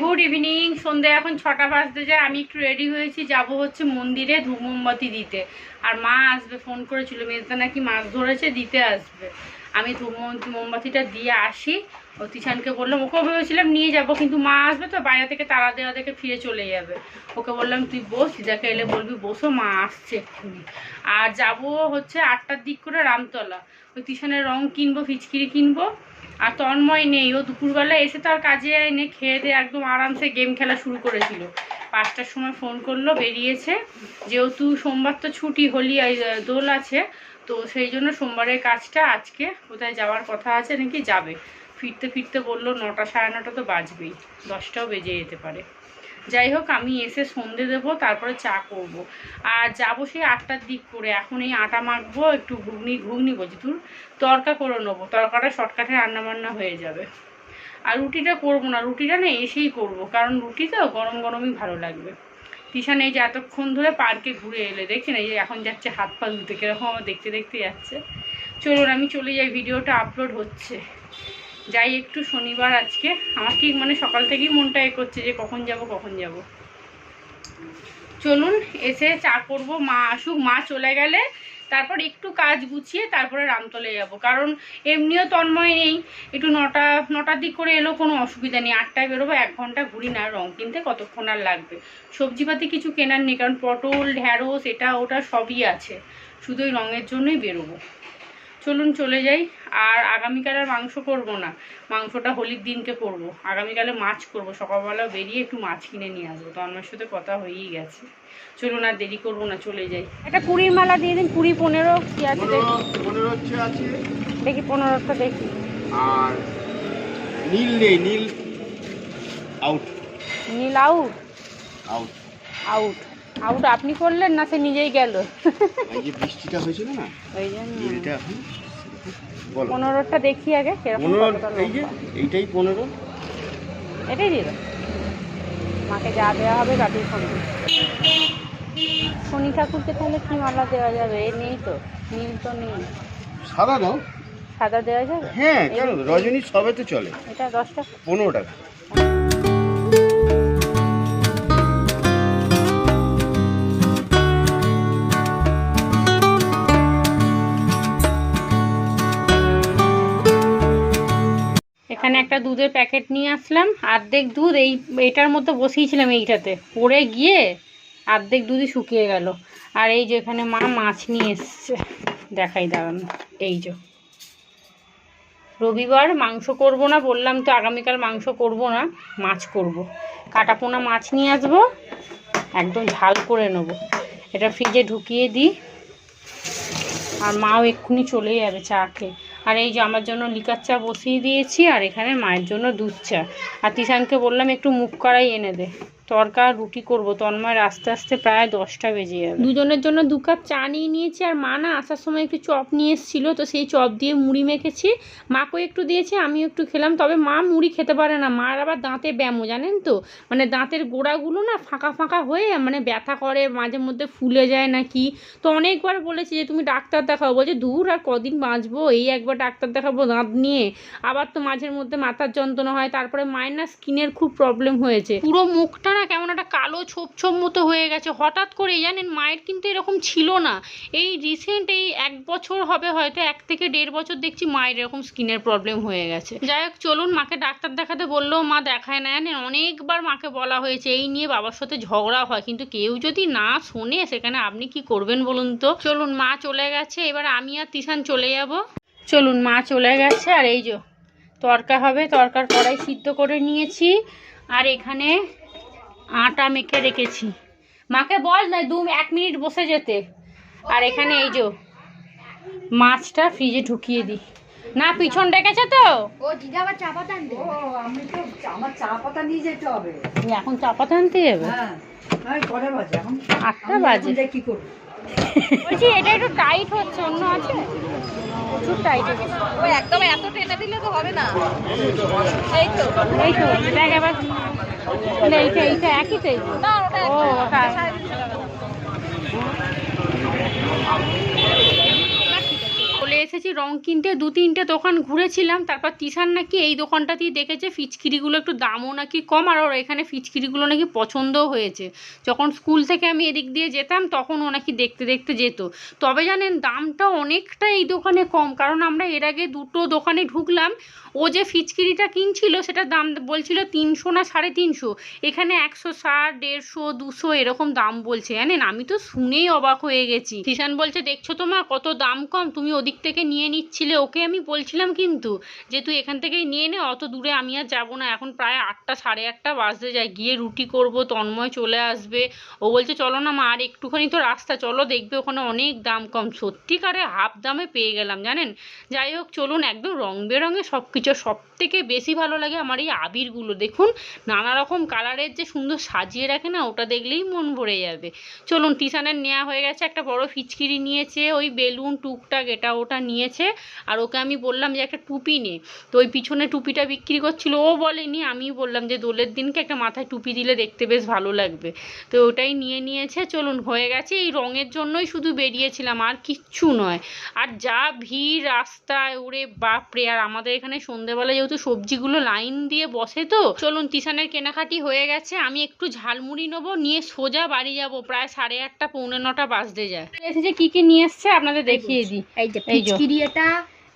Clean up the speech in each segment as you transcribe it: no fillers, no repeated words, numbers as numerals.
Good evening. সন্ধ্যে এখন 6টা বাজতে যায়। আমি একটু রেডি হয়েছি, যাব হচ্ছে মন্দিরে ধূপ মোমবাতি দিতে। আর মা আসবে, ফোন করেছিল, মেজদা নাকি মাছ ধরেছে, দিতে আসবে। আমি ধূপ মোমবাতিটা দিয়ে আসি। ও তিশানকে বললাম, ওকেও ভেবেছিলাম নিয়ে যাব, কিন্তু মা আসবে তো, বাইরে থেকে তালা দেওয়া দেখে ফিরে চলে যাবে। ওকে বললাম তুই বস, দিদাকে এলে বলবি বসো, মা আসছে এক্ষুনি। আর যাব হচ্ছে 8টার দিক করে রামতলা। ওই তিশানের রং কিনবো, ফিচকিরি কিনবো। আর তন্ময় নেই, ও দুপুরবেলা এসে তো আর কাজে এনে খেয়ে দিয়ে একদম আরামসে গেম খেলা শুরু করেছিল। 5টার সময় ফোন করলো, বেরিয়েছে। যেহেতু সোমবার তো ছুটি, হোলি দোল আছে, তো সেই জন্য সোমবারের কাজটা আজকে কোথায় যাওয়ার কথা আছে, নাকি যাবে। ফিরতে ফিরতে বললো 9টা 9:30 তো বাজবেই, 10টাও বেজে যেতে পারে। যাই হোক, আমি এসে সন্ধে দেবো, তারপরে চা করব। আর যাবো সেই 8টার দিক করে। এখন এই আটা মাখবো, একটু ঘুগনি বলছি তোর তরকা করে নেবো। তরকাটা শর্টকাটে রান্নাবান্না হয়ে যাবে। আর রুটিটা করবো না, রুটিটা না এসেই করব, কারণ রুটি তো গরম গরমই ভালো লাগবে। তিশান এই যে এতক্ষণ ধরে পার্কে ঘুরে এলে, দেখছেন এই যে এখন যাচ্ছে হাত পা ধুতে, কিরকম আমার দেখতে দেখতে যাচ্ছে। চলুন আমি চলে যাই, ভিডিওটা আপলোড হচ্ছে। যাই একটু, শনিবার আজকে। আমার ঠিক মানে সকাল থেকেই মনটা করছে যে কখন যাব। চলুন এসে চা করব, মা আসুক, মা চলে গেলে তারপর একটু কাজ গুছিয়ে তারপরে রামতলে যাব। কারণ এমনিও তন্ময় নেই, একটু 9টার দিক করে এলো, কোনো অসুবিধা নেই। 8টায় বেরোবো, 1 ঘন্টা ঘুরি না, রং কিনতে কতক্ষণ আর লাগবে। সবজিপাতি কিছু কেনার নেই, কারণ পটল ঢ্যাঁড়স এটা ওটা সবই আছে, শুধু ওই রঙের জন্যই বেরোবো। চলুন চলে যাই। আর আগামীকাল আর মাংস করব না, মাংসটা হোলির দিনকে করব। আগামীকালে মাছ করব, সকালবেলা বেরিয়ে একটু মাছ কিনে নিয়ে আসবো। তো আমার সাথে কথা হয়েই গেছে। চলুন আর দেরি করবো না, চলে যাই। একটা 20 মালা দিয়ে দিন, 20 15 কি আছে দেখি। 15 আছে দেখি 15টা দেখি। আর নীল নেই, নীল আউট। নীল আউট। আউট আউট আউট আপনি করলেন না, সে নিজেই গেল? এই যে বৃষ্টিটা হয়েছিল না, ওই জন্য নীলটা এখন বলো। 15টা দেখি আগে কিরকম। 15, এই যে এইটাই 15। এটাই দিয়ে দাও, মাকে যা দেওয়া হবে তাতেই সঙ্গে। শনি ঠাকুরকে তাহলে কি মালা দেওয়া যাবে? এ নেই তো, নীল তো নেই। সাদা দাও। সাদা দেওয়া যাবে? হ্যাঁ, কেন, রজনী সবে তো চলে। এটা 10 টাকা। 15 টাকা। এখানে একটা দুধের প্যাকেট নিয়ে আসলাম, অর্ধেক দুধ এইটার মধ্যে বসিয়েছিলাম, এইটাতে পড়ে গিয়ে অর্ধেক দুধই শুকিয়ে গেল। আর এই যে এখানে মা মাছ নিয়ে এসছে, দেখাই দাঁড়ানো। এই যে রবিবার মাংস করব না, বললাম তো আগামীকাল মাংস করব না, মাছ করব। কাটাপোনা মাছ নিয়ে আসবো, একদম ঝাল করে নেবো। এটা ফ্রিজে ঢুকিয়ে দিই, আর মাও এক্ষুনি চলে যাবে চা খেয়ে। আর এই যে আমার জন্য লিকার চা বসিয়ে দিয়েছি, আর এখানে মায়ের জন্য দুধ চা। আর তিশানকে বললাম একটু মুখ কড়াই এনে দে, তরকা রুটি করবো। তন্ময়ের আস্তে আস্তে প্রায় 10টা বেজে যাবে। দুজনের জন্য 2 কাপ চা নিয়ে নিয়েছি। আর মা না আসার সময় একটু চপ নিয়ে এসেছিলো, তো সেই চপ দিয়ে মুড়ি মেখেছি, মাকেও একটু দিয়েছি, আমিও একটু খেলাম। তবে মা মুড়ি খেতে পারে না, মার আবার দাঁতে ব্যামো, জানেন তো, মানে দাঁতের গোড়াগুলো না ফাঁকা ফাঁকা হয়ে মানে ব্যথা করে, মাঝে মধ্যে ফুলে যায় নাকি। তো অনেকবার বলেছি যে তুমি ডাক্তার দেখাও, বলছে দূর আর কদিন বাঁচবো, এই একবার ডাক্তার দেখাবো দাঁত নিয়ে। আবার তো মাঝের মধ্যে মাথার যন্ত্রণা হয়। তারপরে মায়ের না স্কিনের খুব প্রবলেম হয়েছে, পুরো মুখটা না কেমন একটা কালো ছোপ ছোপ মতো হয়ে গেছে হঠাৎ করে, জানেন। মায়ের কিন্তু এরকম ছিল না, এই রিসেন্ট এই 1 বছর হবে হয়তো, 1 থেকে 1.5 বছর দেখছি মায়ের এরকম স্কিনের প্রবলেম হয়ে গেছে। যাই হোক চলুন, মাকে ডাক্তার দেখাতে বললেও মা দেখায় না, জানেন। অনেকবার মাকে বলা হয়েছে, এই নিয়ে বাবার সাথে ঝগড়া হয়, কিন্তু কেউ যদি না শোনে সেখানে আপনি কি করবেন বলুন তো। চলুন, মা চলে গেছে, এবার আমি আর তিশান চলে যাব। চলুন, মা চলে গেছে। আর এই যে তরকা হবে, তরকার কড়াই সিদ্ধ করে নিয়েছি, আর এখানে আটা মেখে রেখেছি। মাকে বল না 1 মিনিট বসে যেতে। আর এখানে এই যে মাছটা ফ্রিজে ঢুকিয়ে দিই। না পিছন ডেকেছে তো, ও দিদা আবার চা পাতা আনবে। ও আমি তো আমার চা পাতা নিয়ে যেতে হবে। এখন চা পাতা আনতে যাবে? হ্যাঁ, আমি কটা বাজে এখন? 8টা বাজে। কি করব? বলছি এটা একটু টাইট হচ্ছে, অন্য আছে? প্রচুর টাইট হচ্ছে। ওই একদম এত টেনে দিলে তো হবে না। এই তো দেখ এবার, এইটা একই তো। না ওটা ও ওটা চলে এসেছি রং কিনতে, 2-3টে দোকান ঘুরেছিলাম, তারপর তিশান নাকি এই দোকানটাতেই দেখেছে ফিচকিরিগুলো একটু দামও নাকি কম, আর ওর এখানে ফিচকিরিগুলো নাকি পছন্দও হয়েছে। যখন স্কুল থেকে আমি এদিক দিয়ে যেতাম তখন ও নাকি দেখতে দেখতে যেত। তবে জানেন দামটা অনেকটা এই দোকানে কম, কারণ আমরা এর আগে 2টো দোকানে ঢুকলাম, ও যে ফিচকিরিটা কিনছিল সেটার দাম বলছিল 300 না 350, এখানে 160, 150, 200 এরকম দাম বলছে। জানেন আমি তো শুনেই অবাক হয়ে গেছি। তিশান বলছে দেখছো তো মা কত দাম কম, তুমি ওদিক থেকে নিয়ে নিচ্ছিলে। ওকে আমি বলছিলাম কিন্তু যে তুই এখান থেকেই নিয়ে নে, অত দূরে আমি আর যাবো না, এখন প্রায় 8টা 8:30 বাজতে যায়, গিয়ে রুটি করব, তন্ময় চলে আসবে। ও বলছে চলো না মা আর একটুখানি তো রাস্তা, চলো দেখবে ওখানে অনেক দাম কম। সত্যিকারে হাফ দামে পেয়ে গেলাম জানেন। যাই হোক চলুন, একদম রং বেরঙে সব কিছু। সব থেকে বেশি ভালো লাগে আমার এই আবিরগুলো, দেখুন নানা রকম কালারের যে সুন্দর সাজিয়ে রাখে না, ওটা দেখলেই মন ভরে যাবে। চলুন, তিশানের নেওয়া হয়ে গেছে, একটা বড় ফিচকিরি নিয়েছে, ওই বেলুন টুকটাক এটা ওটা নিয়েছে। আর ওকে আমি বললাম যে একটা টুপি নে, তো ওই পিছনে টুপিটা বিক্রি করছিল, ও বলেনি, আমি বললাম যে দোলের দিনকে একটা মাথায় টুপি দিলে দেখতে বেশ ভালো লাগবে, তো ওটাই নিয়ে নিয়েছে। চলুন, হয়ে গেছে, এই রঙের জন্যই শুধু বেরিয়েছিলাম, আর কিচ্ছু নয়। আর যা ভিড় রাস্তায়, ওরে বাপরে। আর আমাদের এখানে সন্ধ্যেবেলা যেহেতু সবজিগুলো লাইন দিয়ে বসে, তো চলুন তিশানের কেনাকাটি হয়ে গেছে, আমি একটু ঝালমুড়ি নেবো, নিয়ে সোজা বাড়ি যাব, প্রায় 8:30 8:45 বাজতে যায়। এসেছে কি কি নিয়ে এসছে আপনাদের দেখিয়ে দিই। এই যে ফিচকিরি, এটা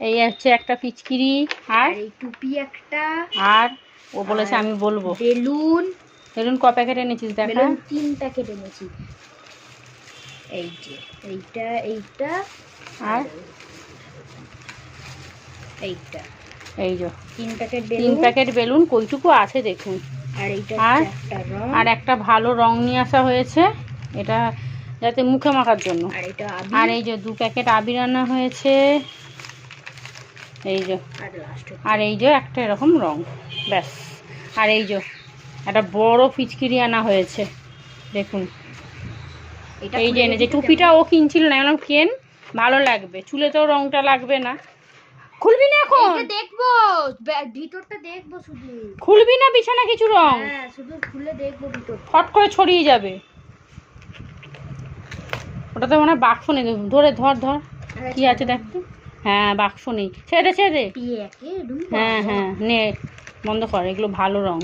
এই হচ্ছে একটা ফিচকিরি, আর এই টুপি একটা, আর ও বলেছে আমি বলবো। বেলুন, বেলুন ক প্যাকেট এনেছিস দেখা? বেলুন 3 প্যাকেট এনেছি। এই যে এইটা, এইটা আর এইটা, এই যে 3 প্যাকেট 3 বেলুন, প্যাকেট বেলুন, কইটুকু আছে দেখুন। আর এইটা আর একটা রং, আর একটা ভালো রং নিয়ে আসা হয়েছে, এটা যাতে মুখে মাখার জন্য। আর এটা আর এই যে 2 প্যাকেট আবির আনা হয়েছে, এই যে। আর লাস্ট আর এই যে একটা এরকম রং, ব্যাস। আর এই যে একটা বড় ফিচকিরি আনা হয়েছে, দেখুন। এটা এই যে এনেছে, টুপিটা ও কিনছিল না, বললাম কেন, ভালো লাগবে, চুলে তো রংটা লাগবে না। খুলবি না এখন? এটা দেখবো, ভিতরটা দেখবো শুধু। খুলবি না বিছানা কিছু রং? হ্যাঁ, শুধু খুলে দেখবো ভিতর। ফট করে ছড়িয়ে যাবে। ওটাতে মনে হয় বাক্স নেই, ধরে ধর ধর কি আছে দেখতে। হ্যাঁ বাক্স নেই, ছেড়ে ছেড়ে। হ্যাঁ হ্যাঁ নে, বন্ধ কর, এগুলো ভালো রং,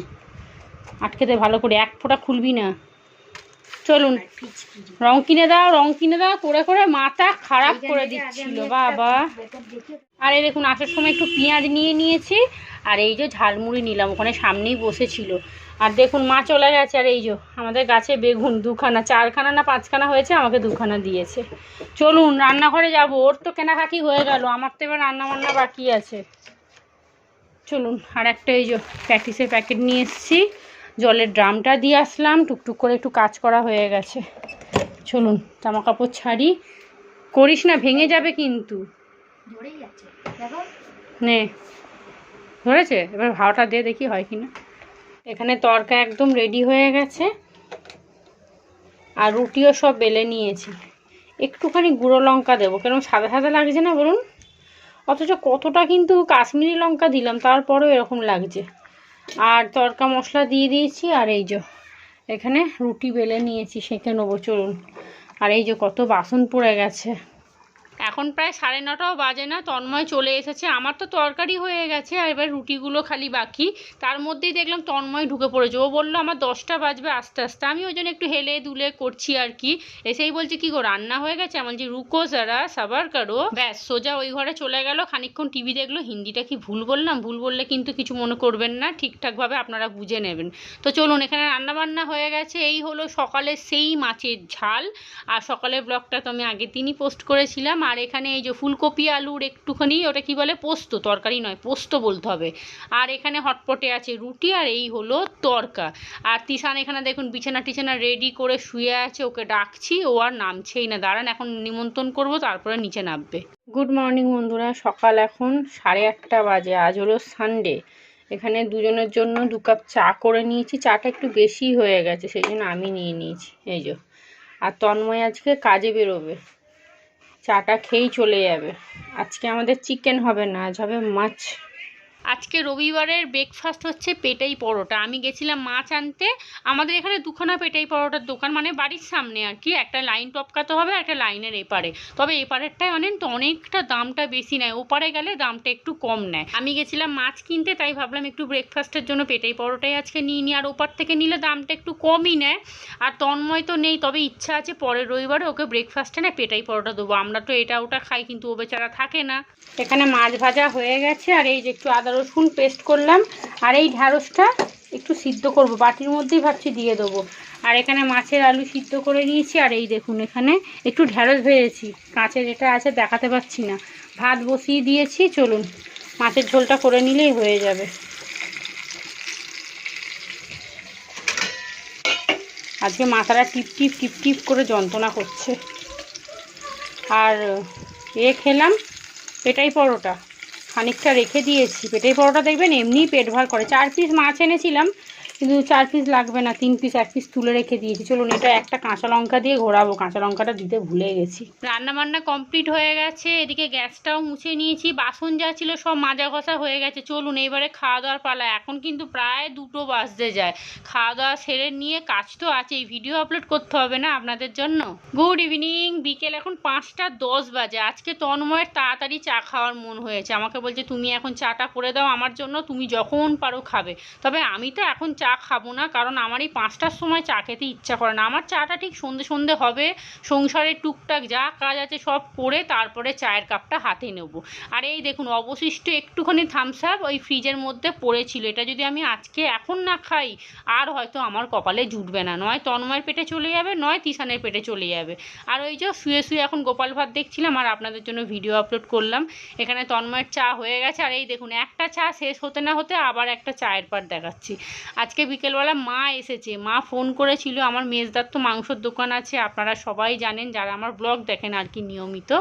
আটকে দে ভালো করে, এক ফোঁটা খুলবি না। চলুন রং কিনে দাও, রং কিনে দাও করে করে মাথা খারাপ করে দিচ্ছিল বাবা। আর এই দেখুন আসার সময় একটু পেঁয়াজ নিয়ে নিয়েছি, আর এই যে ঝালমুড়ি নিলাম, ওখানে সামনেই বসেছিল। আর দেখুন মা চলে গেছে, আর এই যে আমাদের গাছে বেগুন 2খানা, 4খানা না 5খানা হয়েছে, আমাকে 2খানা দিয়েছে। চলুন রান্নাঘরে যাব, ওর তো কেনাকাটি হয়ে গেল, আমার তো এবার রান্না বান্না বাকি আছে। চলুন, আর একটা এই যে প্যাটিসের প্যাকেট নিয়ে এসেছি, জলের ড্রামটা দিয়ে আসলাম, টুকটুক করে একটু কাজ করা হয়ে গেছে। চলুন জামা কাপড় ছাড়ি, করিস না ভেঙে যাবে কিন্তু। নে ধরেছে, এবার ভাওটা দিয়ে দেখি হয় কিনা। এখানে তরকা একদম রেডি হয়ে গেছে, আর রুটিও সব বেলে নিয়েছি। একটুখানি গুঁড়ো লঙ্কা দেবো, কেন সাদা সাদা লাগছে না বলুন, অথচ কতটা কিন্তু কাশ্মীরি লঙ্কা দিলাম, তারপরেও এরকম লাগছে। আর তরকা মশলা দিয়ে দিয়েছি, আর এই যে এখানে রুটি বেলে নিয়েছি, সেঁকে নেবো। চলুন, আর এই যে কত বাসন পড়ে গেছে। এখন প্রায় 9:30 বাজে না, তন্ময় চলে এসেছে, আমার তো তরকারি হয়ে গেছে, আর এবার রুটিগুলো খালি বাকি। তার মধ্যেই দেখলাম তন্ময় ঢুকে পড়েছে, ও বললো আমার 10টা বাজবে আস্তে আস্তে, আমি ওই জন্য একটু হেলে দুলে করছি আর কি। এসেই বলছে কি গো রান্না হয়ে গেছে, আমার যে রুকো যারা সাবার কারো, ব্যাস সোজা ওই ঘরে চলে গেল, খানিকক্ষণ টিভি দেখলো। হিন্দিটা কি ভুল বললাম? ভুল বললে কিন্তু কিছু মনে করবেন না, ঠিকঠাকভাবে আপনারা বুঝে নেবেন। তো চলুন, এখানে রান্না বান্না হয়ে গেছে। এই হলো সকালের সেই মাছের ঝাল, আর সকালের ব্লগটা তো আমি আগের দিনই পোস্ট করেছিলাম। আর এখানে এই যে ফুলকপি আলুর একটুখানি, ওটা কি বলে, পোস্ত, তরকারি নয় পোস্ত বলতে হবে। আর এখানে হটপটে আছে রুটি, আর এই হলো তরকা। আর তিশান এখানে দেখুন বিছানা টিছানা রেডি করে শুয়ে আছে, ওকে ডাকছি, ও আর নামছেই না। দাঁড়ান এখন নিমন্ত্রণ করব, তারপরে নিচে নামবে। গুড মর্নিং বন্ধুরা, সকাল এখন 8:30 বাজে, আজ হলো সানডে। এখানে দুজনের জন্য 2 কাপ চা করে নিয়েছি, চাটা একটু বেশি হয়ে গেছে, সেই জন্য আমি নিয়ে নিয়েছি। এই যে, আর তন্ময় আজকে কাজে বেরোবে, চাটা খেয়েই চলে যাবে। আজকে আমাদের চিকেন হবে না, আজ হবে মাছ। আজকে রবিবারের ব্রেকফাস্ট হচ্ছে পেটাই পরোটা। আমি গেছিলাম মাছ আনতে, আমাদের এখানে দুখানা পেটাই পরোটার দোকান, মানে বাড়ির সামনে আর কি, একটা লাইন টপকাতে হবে, একটা লাইনের এপারে। তবে এপারেরটাই অনেক তো অনেকটা দামটা বেশি নেয়, ওপারে গেলে দামটা একটু কম নেয়। আমি গেছিলাম মাছ কিনতে, তাই ভাবলাম একটু ব্রেকফাস্টের জন্য পেটাই পরোটাই আজকে নিয়ে নিই, আর ওপার থেকে নিলে দামটা একটু কমই নেয়। আর তন্ময় তো নেই, তবে ইচ্ছা আছে পরের রবিবারে ওকে ব্রেকফাস্টে না পেটাই পরোটা দেবো। আমরা তো এটা ওটা খাই, কিন্তু ও বেচারা থাকে না। এখানে মাছ ভাজা হয়ে গেছে, আর এই যে একটু আদা রসুন পেস্ট করলাম, আর এই ঢ্যাঁড়সটা একটু সিদ্ধ করব, বাটির মধ্যেই ভাবছি দিয়ে দেবো। আর এখানে মাছের আলু সিদ্ধ করে নিয়েছি, আর এই দেখুন এখানে একটু ঢ্যাঁড়স ভেজেছি, কাঁচের এটা আছে দেখাতে পাচ্ছি না। ভাত বসিয়ে দিয়েছি, চলুন মাছের ঝোলটা করে নিলেই হয়ে যাবে। আজকে মাথাটা টিপ টিপ টিপ টিপ করে যন্ত্রণা করছে। আর খেলাম পেটাই পরোটা, খানিকটা রেখে দিয়েছি। পেটাই পরোটা দেখবেন এমনিই পেট ভর করে। 4 পিস মাছ এনেছিলাম, কিন্তু 4 পিস লাগবে না, 3 পিস 1 পিস তুলে রেখে দিয়েছি। চলুন এটা একটা কাঁচা লঙ্কা দিয়ে ঘোরাবো, কাঁচা লঙ্কাটা দিতে ভুলে গেছি। রান্না বান্না কমপ্লিট হয়ে গেছে, এদিকে গ্যাসটাও মুছে নিয়েছি, বাসন যা ছিল সব মাজা ঘষা হয়ে গেছে। চলুন এইবারে খাওয়া দাওয়ার পালা। এখন কিন্তু প্রায় 2টো বাজতে যায়। খাওয়া দাওয়া সেরে নিয়ে কাজ তো আছেই, ভিডিও আপলোড করতে হবে না আপনাদের জন্য। গুড ইভিনিং, বিকেল এখন 5টা 10 বাজে। আজকে তন্ময়ের তাড়াতাড়ি চা খাওয়ার মন হয়েছে, আমাকে বলছে তুমি এখন চাটা করে দাও আমার জন্য, তুমি যখন পারো খাবে। তবে আমি তো এখন চা খাবো না, কারণ আমার এই 5টার সময় চা খেতে ইচ্ছা করে না। আমার চাটা ঠিক সন্ধে সন্ধে হবে, সংসারের টুকটাক যা কাজ আছে সব করে তারপরে চায়ের কাপটা হাতে নেব। আর এই দেখুন অবশিষ্ট একটুখানি থামস আপ ওই ফ্রিজের মধ্যে পড়েছিল, এটা যদি আমি আজকে এখন না খাই আর হয়তো আমার কপালে জুটবে না, নয় তন্ময়ের পেটে চলে যাবে, নয় তিশানের পেটে চলে যাবে। আর ওই যে শুয়ে শুয়ে এখন গোপাল ভাত দেখছিলাম আর আপনাদের জন্য ভিডিও আপলোড করলাম। এখানে তন্ময়ের চা হয়ে গেছে, আর এই দেখুন একটা চা শেষ হতে না হতে আবার একটা চায়ের পাট দেখাচ্ছি। আজকে বিকেলবেলা মা এসেছে, মা ফোন করেছিল। আমার মেজদার তো মাংসর দোকান আছে, আপনারা সবাই জানেন যারা আমার ব্লগ দেখেন আর কি নিয়মিত।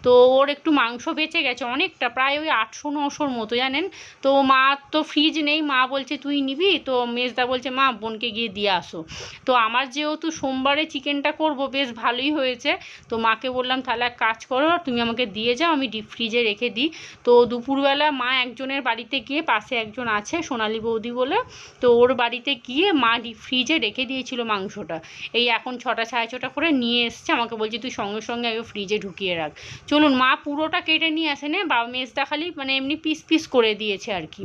তো ওর একটু মাংস বেঁচে গেছে অনেকটা, প্রায় ওই 800-900-র মতো জানেন। তো মা তো ফ্রিজ নেই, মা বলছে তুই নিবি, তো মেজদা বলছে মা বোনকে গিয়ে দিয়ে আসো। তো আমার যেহেতু সোমবারে চিকেনটা করব, বেশ ভালোই হয়েছে। তো মাকে বললাম তাহলে এক কাজ করো, তুমি আমাকে দিয়ে যাও, আমি ডিপ ফ্রিজে রেখে দিই। তো দুপুরবেলা মা একজনের বাড়িতে গিয়ে, পাশে একজন আছে সোনালি বৌদি বলে, তো ওর বাড়িতে গিয়ে মা ডিপ ফ্রিজে রেখে দিয়েছিল মাংসটা। এই এখন 6টা 6:30 করে নিয়ে এসছে, আমাকে বলছে তুই সঙ্গে সঙ্গে আগে ফ্রিজে ঢুকিয়ে রাখ। চলুন মা পুরোটা কেটে নিয়ে আসে না, বা মেজদা খালি মানে এমনি পিস পিস করে দিয়েছে আর কি।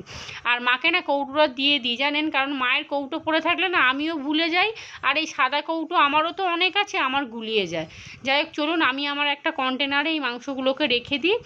আর মাকে না কৌটোটা দিয়ে দিই জানেন, কারণ মায়ের কৌটো পড়ে থাকলে না আমিও ভুলে যাই, আর এই সাদা কৌটো আমারও তো অনেক আছে, আমার গুলিয়ে যায়। যাই হোক চলুন আমি আমার একটা কন্টেনারে এই মাংসগুলোকে রেখে দিই।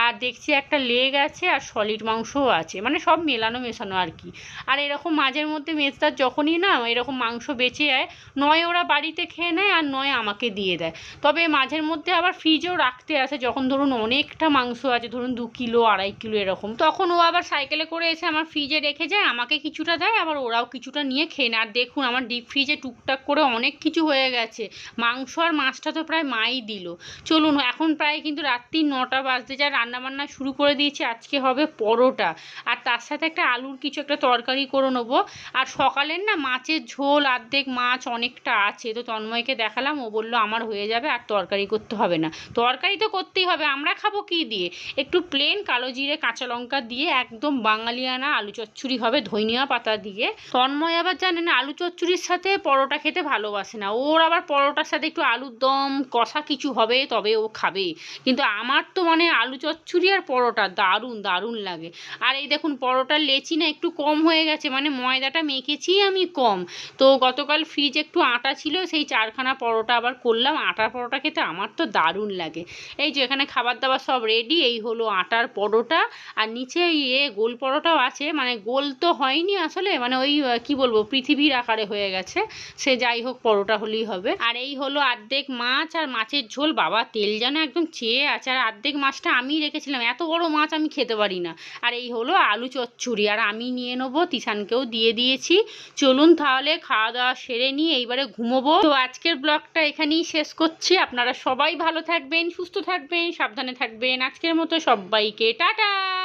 আর দেখছি একটা লেগ আছে আর সলিড মাংসও আছে, মানে সব মেলানো মেশানো আর কি। আর এরকম মাঝের মধ্যে মেজদার যখনই না এরকম মাংস বেঁচে যায়, নয় ওরা বাড়িতে খেয়ে নেয় আর নয় আমাকে দিয়ে দেয়। তবে মাঝের মধ্যে আবার ফ্রিজেও রাখতে আসে, যখন ধরুন অনেকটা মাংস আছে, ধরুন 2 কিলো 2.5 কিলো এরকম, তখন ও আবার সাইকেলে করে এসে আমার ফ্রিজে রেখে যায়, আমাকে কিছুটা দেয়, আবার ওরাও কিছুটা নিয়ে খেয়ে নেয়। আর দেখুন আমার ডিপ ফ্রিজে টুকটাক করে অনেক কিছু হয়ে গেছে, মাংস আর মাছটা তো প্রায় মাই দিল। চলুন এখন প্রায় কিন্তু রাত্রি 9টা বাজতে যায়, রান্নাবান্না শুরু করে দিয়েছি। আজকে হবে পরোটা, আর তার সাথে একটা আলুর কিছু একটা তরকারি করে নেবো। আর সকালের না মাছের ঝোল অর্ধেক মাছ অনেকটা আছে, তো তন্ময়কে দেখালাম, ও বললো আমার হয়ে যাবে, আর তরকারি করতে হবে না। তরকারি তো করতেই হবে, আমরা খাবো কি দিয়ে? একটু প্লেন কালো জিরে কাঁচা লঙ্কা দিয়ে একদম বাঙালিয়ানা আলু চচ্চড়ি হবে ধনিয়া পাতা দিয়ে। তন্ময় আবার জানেন আলু চচ্চড়ির সাথে পরোটা খেতে ভালোবাসে না, ওর আবার পরোটার সাথে একটু আলুর দম কষা কিছু হবে তবে ও খাবে। কিন্তু আমার তো মানে আলু চচ্চড়ি আর পরোটা দারুণ দারুণ লাগে। আর এই দেখুন পরোটার লেচি না একটু কম হয়ে গেছে, মানে ময়দাটা মেখেছি আমি কম। তো গতকাল ফ্রিজে একটু আটা ছিল, সেই 4খানা পরোটা আবার করলাম। আটার পরোটা খেতে আমার তো দারুণ লাগে। এই যে এখানে খাবার দাবার সব রেডি, এই হলো আটার পরোটা, আর নিচে গোল পরোটাও আছে, মানে গোল তো হয়নি আসলে, মানে ওই কি বলবো পৃথিবীর আকারে হয়ে গেছে, সে যাই হোক পরোটা হলেই হবে। আর এই হলো অর্ধেক মাছ আর মাছের ঝোল, বাবা তেল যেন একদম চেয়ে আছে, আর অর্ধেক মাছটা আমি রেখেছিলাম, এত বড় মাছ আমি খেতে পারি না। আর এই হলো আলু চচ্চড়ি, আর আমি নিয়ে নেবো, তিশানকেও দিয়ে দিয়েছি। চলুন তাহলে খাওয়া দাওয়া সেরে নিয়ে এইবারে ঘুমোবো। তো আজকের ব্লগটা এখানেই শেষ করছি, আপনারা সবাই ভালো থাকবেন, সুস্থ থাকবেন, সাবধানে থাকবেন। আজকের মতো সবাইকে টাটা।